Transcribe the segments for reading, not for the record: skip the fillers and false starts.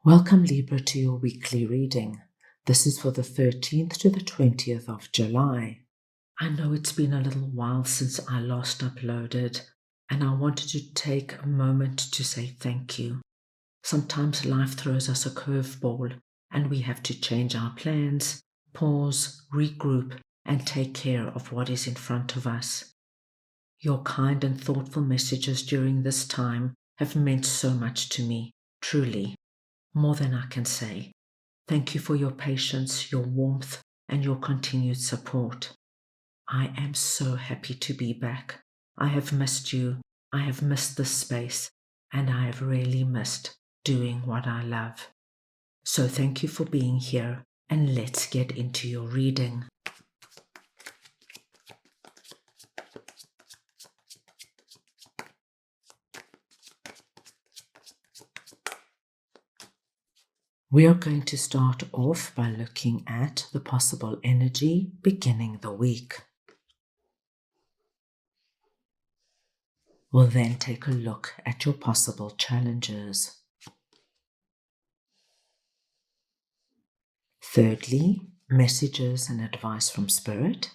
Welcome, Libra, to your weekly reading. This is for the 13th to the 20th of July. I know it's been a little while since I last uploaded, and I wanted to take a moment to say thank you. Sometimes life throws us a curveball, and we have to change our plans, pause, regroup, and take care of what is in front of us. Your kind and thoughtful messages during this time have meant so much to me, truly. More than I can say. Thank you for your patience, your warmth, and your continued support. I am so happy to be back. I have missed you. I have missed this space, and I have really missed doing what I love. So thank you for being here, and let's get into your reading. We are going to start off by looking at the possible energy beginning the week. We'll then take a look at your possible challenges. Thirdly, messages and advice from Spirit.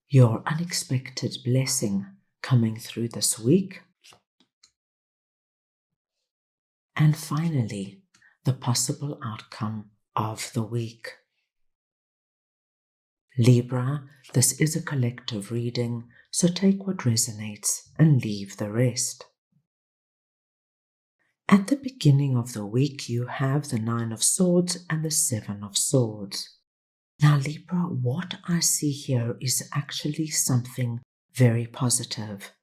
Your unexpected blessing coming through this week. And finally, the possible outcome of the week. Libra, this is a collective reading, so take what resonates and leave the rest. At the beginning of the week, you have the 9 of Swords and the 7 of Swords. Now, Libra, what I see here is actually something very positive.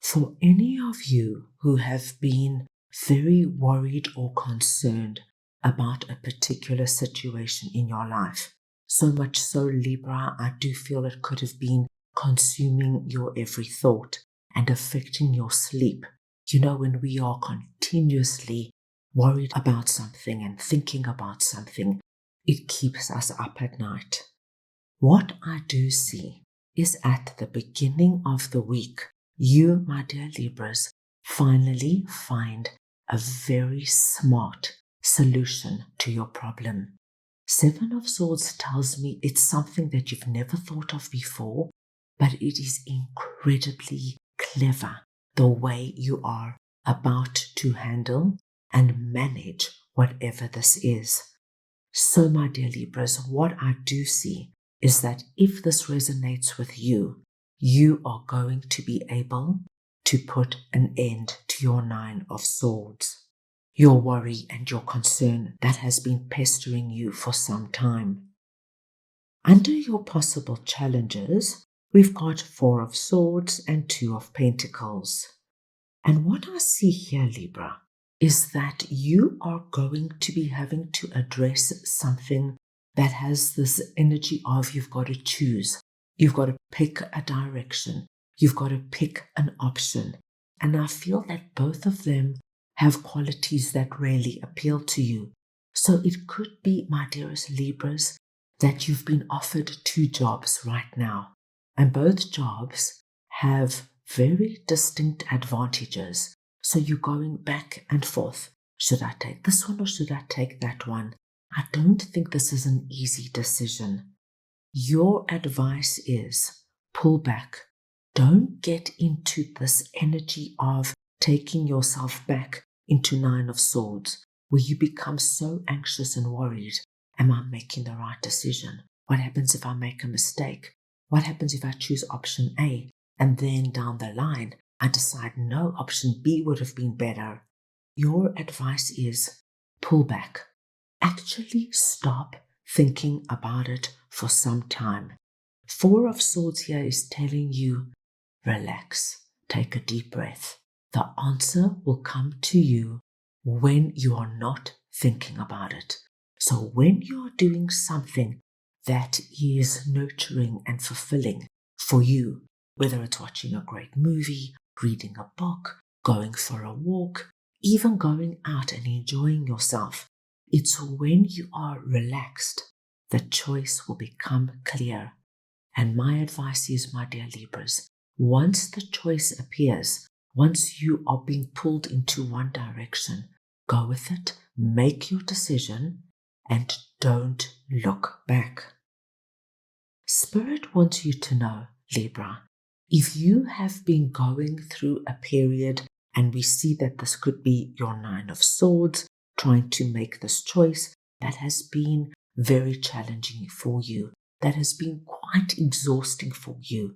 For any of you who have been very worried or concerned about a particular situation in your life. So much so, Libra, I do feel it could have been consuming your every thought and affecting your sleep. You know, when we are continuously worried about something and thinking about something, it keeps us up at night. What I do see is at the beginning of the week, you, my dear Libras, finally find a very smart solution to your problem. 7 of Swords tells me it's something that you've never thought of before, but it is incredibly clever the way you are about to handle and manage whatever this is. So, my dear Libras, what I do see is that if this resonates with you, you are going to be able to put an end to your 9 of Swords, your worry and your concern that has been pestering you for some time. Under your possible challenges, we've got 4 of Swords and 2 of Pentacles. And what I see here, Libra, is that you are going to be having to address something that has this energy of you've got to choose. You've got to pick a direction. You've got to pick an option. And I feel that both of them have qualities that really appeal to you. So it could be, my dearest Libras, that you've been offered 2 jobs right now. And both jobs have very distinct advantages. So you're going back and forth. Should I take this one or should I take that one? I don't think this is an easy decision. Your advice is pull back. Don't get into this energy of taking yourself back into 9 of Swords, where you become so anxious and worried. Am I making the right decision? What happens if I make a mistake? What happens if I choose option A and then down the line I decide no, option B would have been better? Your advice is pull back. Actually stop thinking about it for some time. 4 of Swords here is telling you, relax, take a deep breath. The answer will come to you when you are not thinking about it. So when you are doing something that is nurturing and fulfilling for you, whether it's watching a great movie, reading a book, going for a walk, even going out and enjoying yourself, it's when you are relaxed, the choice will become clear. And my advice is, my dear Libras, once the choice appears, once you are being pulled into one direction, go with it, make your decision, and don't look back. Spirit wants you to know, Libra, if you have been going through a period, and we see that this could be your Nine of Swords, trying to make this choice that has been very challenging for you, that has been quite exhausting for you,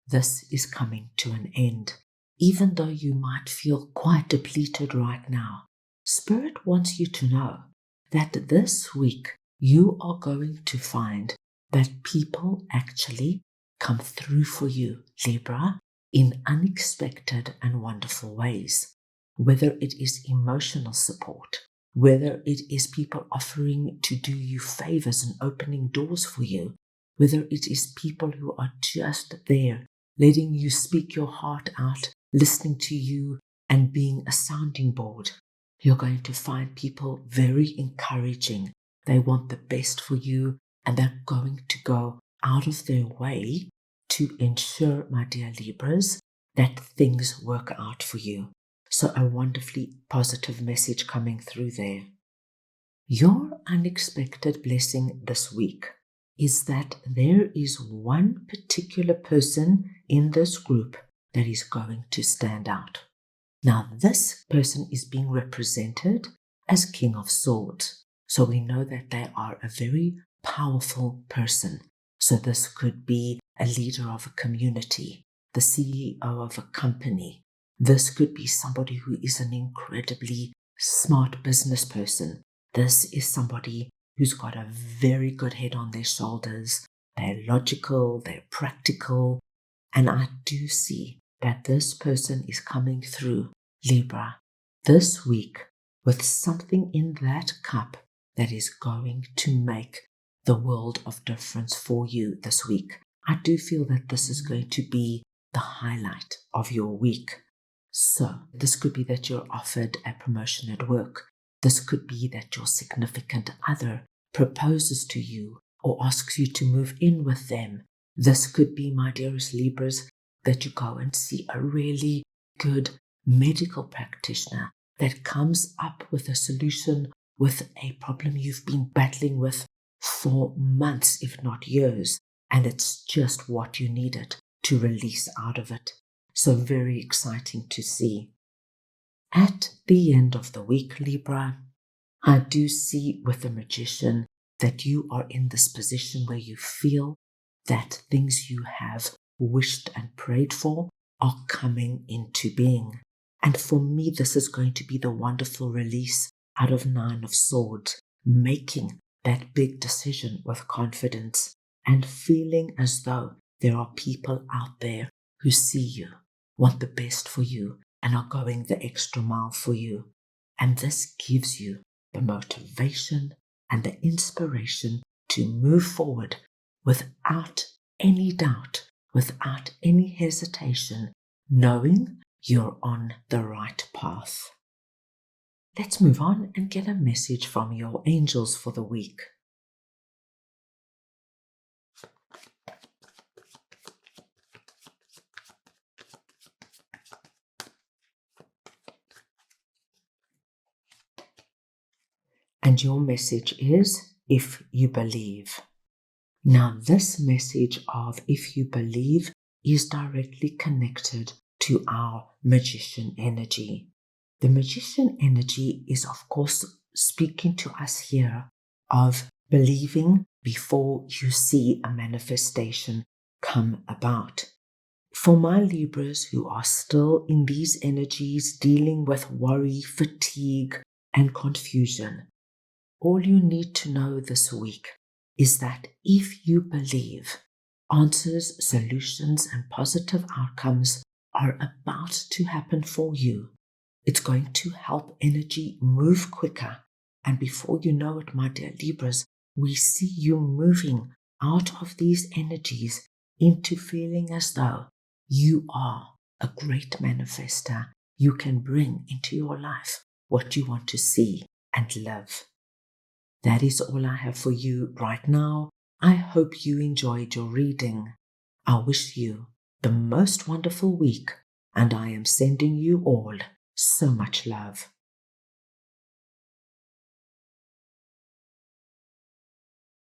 this is coming to an end. Even though you might feel quite depleted right now, Spirit wants you to know that this week you are going to find that people actually come through for you, Libra, in unexpected and wonderful ways. Whether it is emotional support, whether it is people offering to do you favors and opening doors for you, whether it is people who are just there, letting you speak your heart out, listening to you and being a sounding board. You're going to find people very encouraging. They want the best for you, and they're going to go out of their way to ensure, my dear Libras, that things work out for you. So a wonderfully positive message coming through there. Your unexpected blessing this week is that there is one particular person in this group that is going to stand out. Now, this person is being represented as King of Swords. So we know that they are a very powerful person. So this could be a leader of a community, the CEO of a company. This could be somebody who is an incredibly smart business person. This is somebody who's got a very good head on their shoulders. They're logical, they're practical. And I do see that this person is coming through, Libra, this week with something in that cup that is going to make the world of difference for you this week. I do feel that this is going to be the highlight of your week. So this could be that you're offered a promotion at work. This could be that your significant other proposes to you or asks you to move in with them. This could be, my dearest Libras, that you go and see a really good medical practitioner that comes up with a solution with a problem you've been battling with for months, if not years, and it's just what you needed to release out of it. So very exciting to see. At the end of the week, Libra, I do see with the Magician that you are in this position where you feel that things you have wished and prayed for are coming into being. And for me, this is going to be the wonderful release out of Nine of Swords, making that big decision with confidence and feeling as though there are people out there who see you, want the best for you, and are going the extra mile for you. And this gives you the motivation and the inspiration to move forward without any doubt, without any hesitation, knowing you're on the right path. Let's move on and get a message from your angels for the week. And your message is, if you believe. Now, this message of if you believe is directly connected to our Magician energy. The Magician energy is, of course, speaking to us here of believing before you see a manifestation come about. For my Libras who are still in these energies dealing with worry, fatigue, and confusion, all you need to know this week is that if you believe, answers, solutions, and positive outcomes are about to happen for you. It's going to help energy move quicker. And before you know it, my dear Libras, we see you moving out of these energies into feeling as though you are a great manifester. You can bring into your life what you want to see and live. That is all I have for you right now. I hope you enjoyed your reading. I wish you the most wonderful week, and I am sending you all so much love.